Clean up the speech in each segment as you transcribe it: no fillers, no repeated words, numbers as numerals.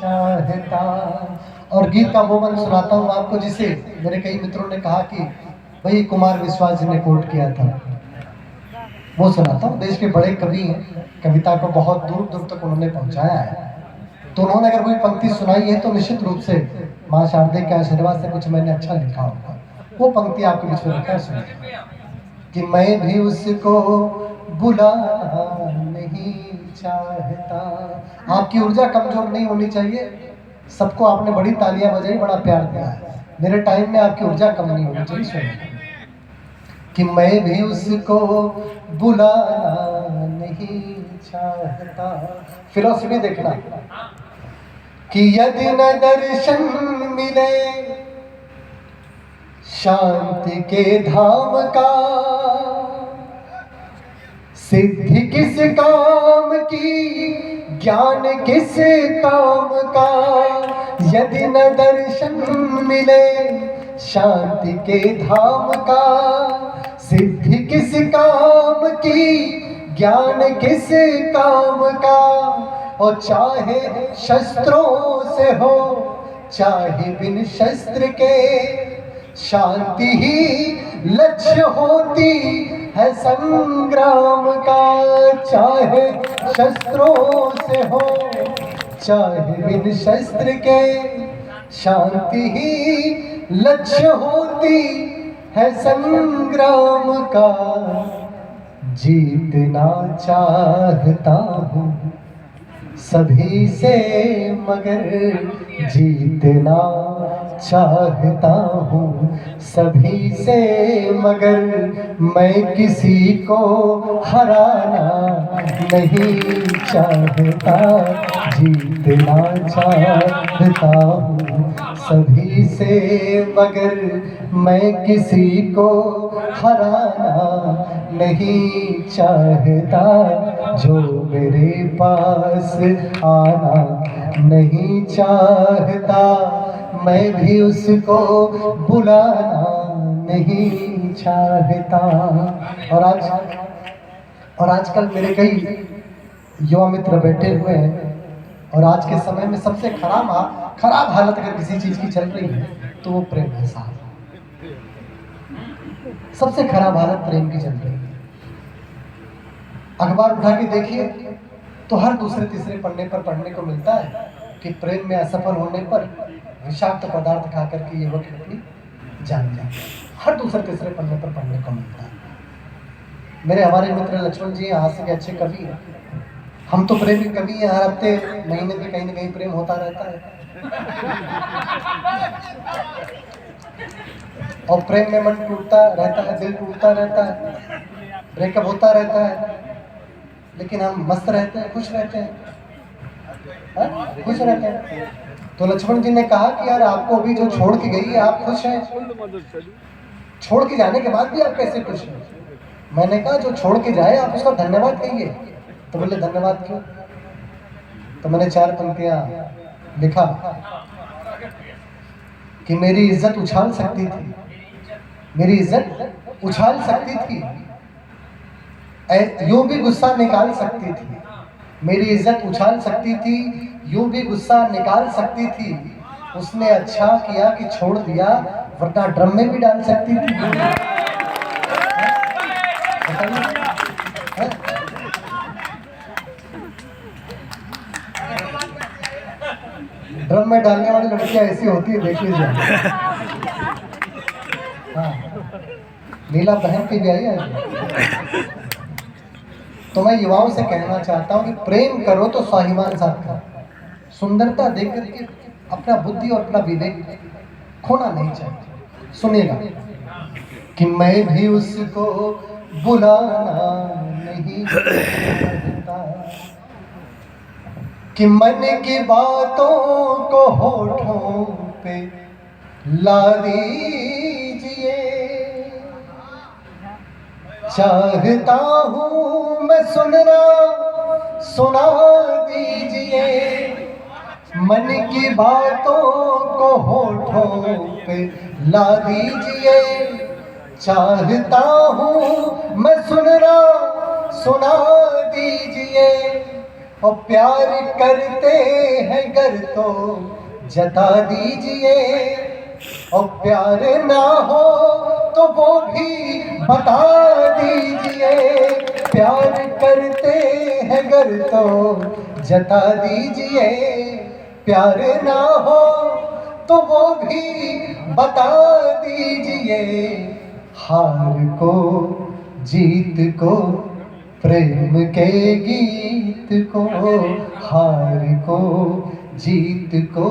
चाहता। और गीत का वो मैं सुनाता हूँ आपको, जिसे मेरे कई मित्रों ने कहा कि भाई कुमार विश्वास जी ने कोट किया था, वो सुनाता हूँ। देश के बड़े कवि हैं, कविता को बहुत दूर दूर तक उन्होंने पहुंचाया है। तो उन्होंने अगर कोई पंक्ति सुनाई है तो निश्चित रूप से माँ शारदे के आशीर्वाद से कुछ मैंने अच्छा लिखा होगा। वो पंक्ति आपके बीच में रखा है, सुनिए कि मैं भी उसको बुलाना नहीं चाहता। आपकी ऊर्जा कमजोर नहीं होनी चाहिए। सबको आपने बड़ी तालियां बजाई, बड़ा प्यार दिया है। मेरे टाइम में आपकी ऊर्जा कम नहीं होनी चाहिए। सुनिए कि मैं भी उसको बुलाना नहीं चाहता। फिलॉसफी देखना कि यदि न दर्शन मिले शांति के धाम का, सिद्धि किस काम की, ज्ञान किस काम का। यदि न दर्शन मिले शांति के धाम का, सिद्धि किस काम की, ज्ञान किस काम का। और चाहे शस्त्रों से हो चाहे बिन शस्त्र के, शांति ही लक्ष्य होती है संग्राम का। चाहे शस्त्रों से हो चाहे बिन शस्त्र के, शांति ही लक्ष्य होती है संग्राम का। जीतना चाहता हूँ सभी से मगर जीतना चाहता हूँ सभी से, मगर मैं किसी को हराना नहीं चाहता। जीतना चाहता हूँ सभी से, मगर मैं किसी को हराना नहीं चाहता। जो मेरे पास आना नहीं चाहता, मैं भी उसको बुलाना नहीं चाहता। और आजकल मेरे कई युवा मित्र बैठे हुए हैं, और आज के समय में सबसे खराब हालत अगर किसी चीज की चल रही है तो वो प्रेम है साहब। सबसे खराब हालत प्रेम की चल रही है। अखबार उठा के देखिए तो हर दूसरे तीसरे पन्ने पर पढ़ने को मिलता है कि प्रेम में असफल होने पर विषाक्त पदार्थ खा करके युवक अपनी जान जाते हैं। हर दूसरे तीसरे पन्ने पर पढ़ने को मिलता है। मेरे हमारे मित्र लक्ष्मण जी हास्य के अच्छे कवि हैं। हम तो प्रेमी कवि हैं, हर हफ्ते महीने में कहीं ना कहीं प्रेम होता रहता है। और प्रेम में मन टूटता रहता है, दिल टूटता रहता है, ब्रेकअप होता रहता है, लेकिन हम मस्त रहते हैं, खुश रहते हैं, खुश रहते हैं। तो लक्ष्मण जी ने कहा कि यार आपको अभी जो छोड़ के गई है आप खुश हैं? छोड़ के जाने के बाद भी आप कैसे खुश हैं? मैंने कहा जो छोड़ के जाए आप उसका धन्यवाद कहिए। तो बोले धन्यवाद क्यों? तो मैंने 4 पंक्तियां लिखा कि मेरी इज्जत उछाल सकती थी, मेरी इज्जत उछाल सकती थी, यूं भी गुस्सा निकाल सकती थी। मेरी इज्जत उछाल सकती थी, यूं भी गुस्सा निकाल सकती थी। उसने अच्छा किया कि छोड़ दिया, वरना ड्रम में भी डाल सकती थी। ड्रम में डालने वाली लड़कियां ऐसी होती है, देख लीजिए। हाँ, नीला बहन की भी आई है। तो मैं युवाओं से कहना चाहता हूँ कि प्रेम करो तो स्वाभिमान साथ करो। सुंदरता देख करके अपना बुद्धि और अपना विवेक खोना नहीं चाहिए। सुनिएगा कि मैं भी उसको बुलाना नहीं चाहता, कि मन की बातों को होठों पे ला दीजिए। चाहता हूँ मैं सुनना, सुना दीजिए। मन की बातों को होठों पे ला दीजिए। चाहता हूँ मैं सुनना, सुना दीजिए। और प्यार करते हैं गर तो जता दीजिए, और प्यार ना हो तो वो भी बता दीजिए। प्यार करते हैं गर तो जता दीजिए, प्यार ना हो तो वो भी बता दीजिए। हार को जीत को प्रेम के गीत को, हार को जीत को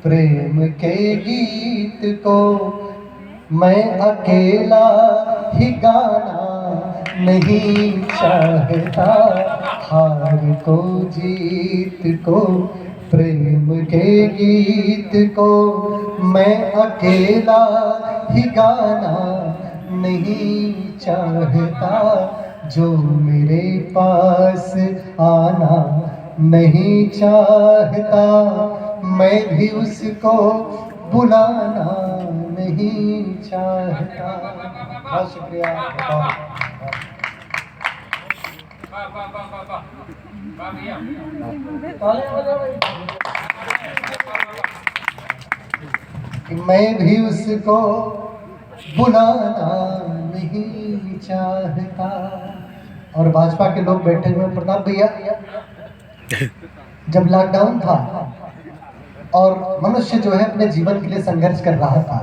प्रेम के गीत को, मैं अकेला ही गाना नहीं चाहता। हार को जीत को प्रेम के गीत को, मैं अकेला ही गाना नहीं चाहता। जो मेरे पास आना नहीं चाहता, मैं भी उसको बुलाना नहीं चाहता। बहुत शुक्रिया। कि मैं भी उसको बुलाना नहीं चाहता। और भाजपा के लोग बैठे हुए, प्रताप भैया, जब लॉकडाउन था और मनुष्य जो है अपने जीवन के लिए संघर्ष कर रहा था,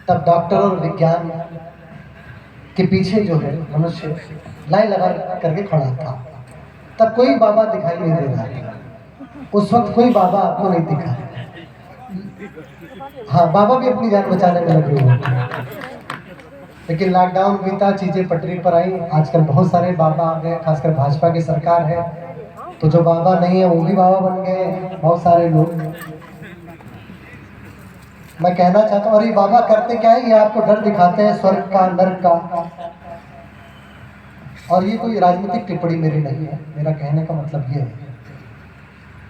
तब डॉक्टर और विज्ञान के पीछे जो है मनुष्य लाइन लगा करके खड़ा था। तब कोई बाबा दिखाई नहीं दे रहा था। उस वक्त कोई बाबा आपको नहीं दिखा। हाँ, बाबा भी अपनी जान बचाने में लगे हुए थे। लेकिन लॉकडाउन बीता, चीजें पटरी पर आई। आजकल बहुत सारे बाबा आ गए, खासकर भाजपा की सरकार है तो जो बाबा नहीं है वो भी बाबा बन गए बहुत सारे लोग। मैं कहना चाहता हूँ, और ये बाबा करते क्या है, ये आपको डर दिखाते हैं स्वर्ग का, नर्क का। और ये कोई राजनीतिक टिप्पणी मेरी नहीं है, मेरा कहने का मतलब ये है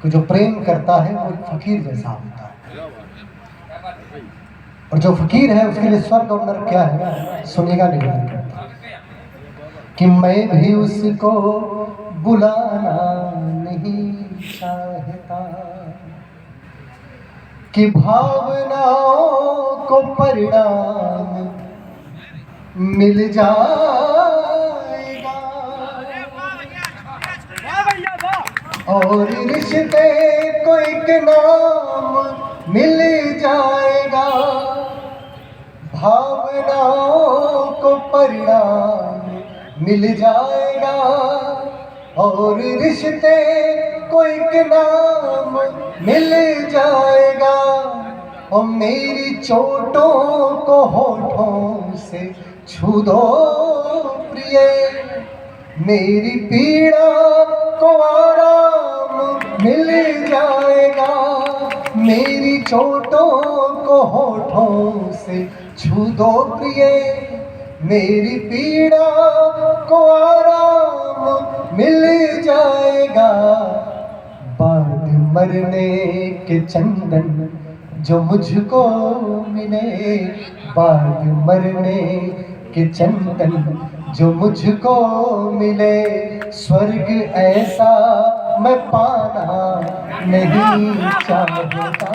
कि जो प्रेम करता है वो फकीर जैसा होता है, और जो फकीर है उसके लिए स्वर्ग और नर्क क्या है सुनेगा निवेदन करता कि मैं भी उसको बुलाना नहीं चाहता, कि भावनाओं को परिणाम मिल जाएगा और रिश्ते को एक नाम मिल जाएगा। भावनाओं को परिणाम मिल जाएगा और रिश्ते को एक नाम मिल जाएगा। और मेरी चोटों को होठों से छू दो प्रिय, मेरी पीड़ा को आराम मिल जाएगा। मेरी चोटों को होठों से छू दो प्रिय, मेरी पीड़ा को आराम मिल जाएगा। बाद मरने के चंदन जो मुझको मिले, बाद मरने के चंदन जो मुझको मिले, स्वर्ग ऐसा मैं पाना नहीं चाहता।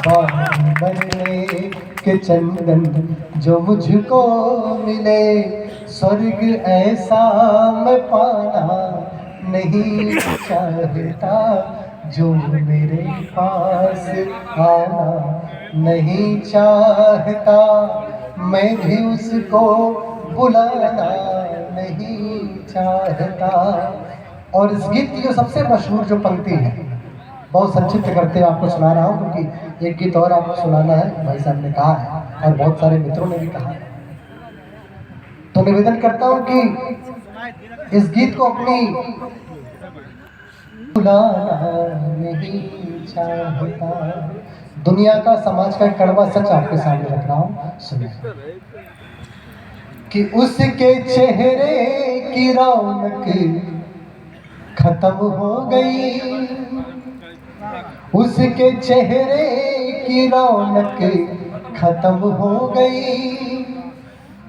बाद मरने के चंदन जो मुझको मिले, स्वर्ग ऐसा मैं पाना नहीं चाहता। जो मेरे पास आना नहीं चाहता, मैं भी उसको बुलाना नहीं चाहता। और इस गीत की जो सबसे मशहूर जो पंक्ति है, बहुत संक्षिप्त करते हुए आपको सुना रहा हूँ, क्योंकि एक गीत और आपको सुनाना है, भाई साहब ने कहा है और बहुत सारे मित्रों ने भी कहा है। तो निवेदन करता हूँ कि इस गीत को अपनी बुलाना नहीं चाहता। दुनिया का, समाज का एक कड़वा सच आपके सामने रख रहा हूँ, सुनिए। कि उसके चेहरे की रौनक खत्म हो गई, उसके चेहरे की रौनक खत्म हो गई।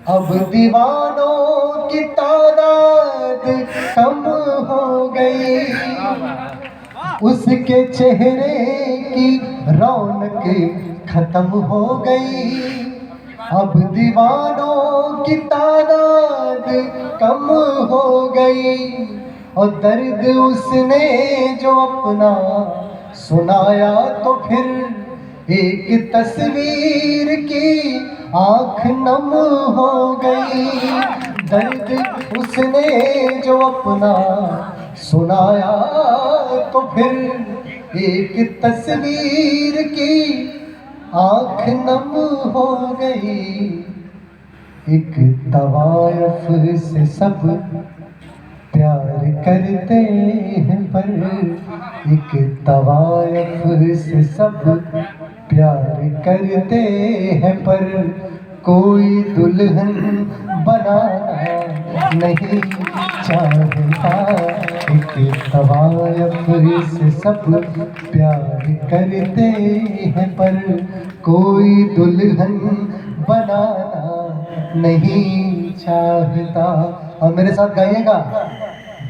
अब दीवानों की तादाद कम हो गई, उसके चेहरे की रौनक खत्म हो गई। अब दीवानों की तादाद कम हो गई, और दर्द उसने जो अपना सुनाया तो फिर एक तस्वीर की आंख नम हो गई। दर्द उसने जो अपना सुनाया तो फिर एक तस्वीर की आंख नम हो गई। एक तवायफ से सब प्यार करते हैं, पर एक तवायफ से सब प्यार करते हैं, पर कोई दुल्हन बनाना नहीं चाहता। एक तवायफ से सब प्यार करते हैं, पर कोई दुल्हन बनाना नहीं चाहता। और मेरे साथ गाइएगा,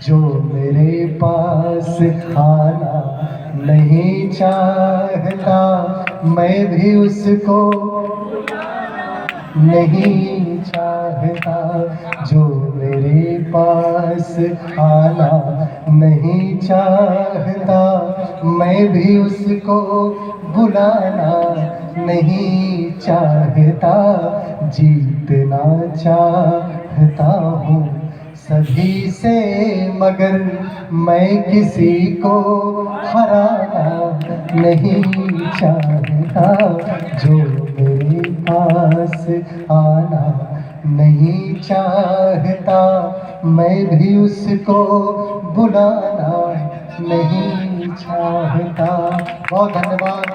जो मेरे पास आना नहीं चाहता, मैं भी उसको नहीं चाहता। जो मेरे पास आना नहीं चाहता, मैं भी उसको बुलाना नहीं चाहता। जीतना चाहता हूँ सभी से, मगर मैं किसी को हराना नहीं चाहता। जो मेरे पास आना नहीं चाहता, मैं भी उसको बुलाना नहीं चाहता। बहुत धन्यवाद।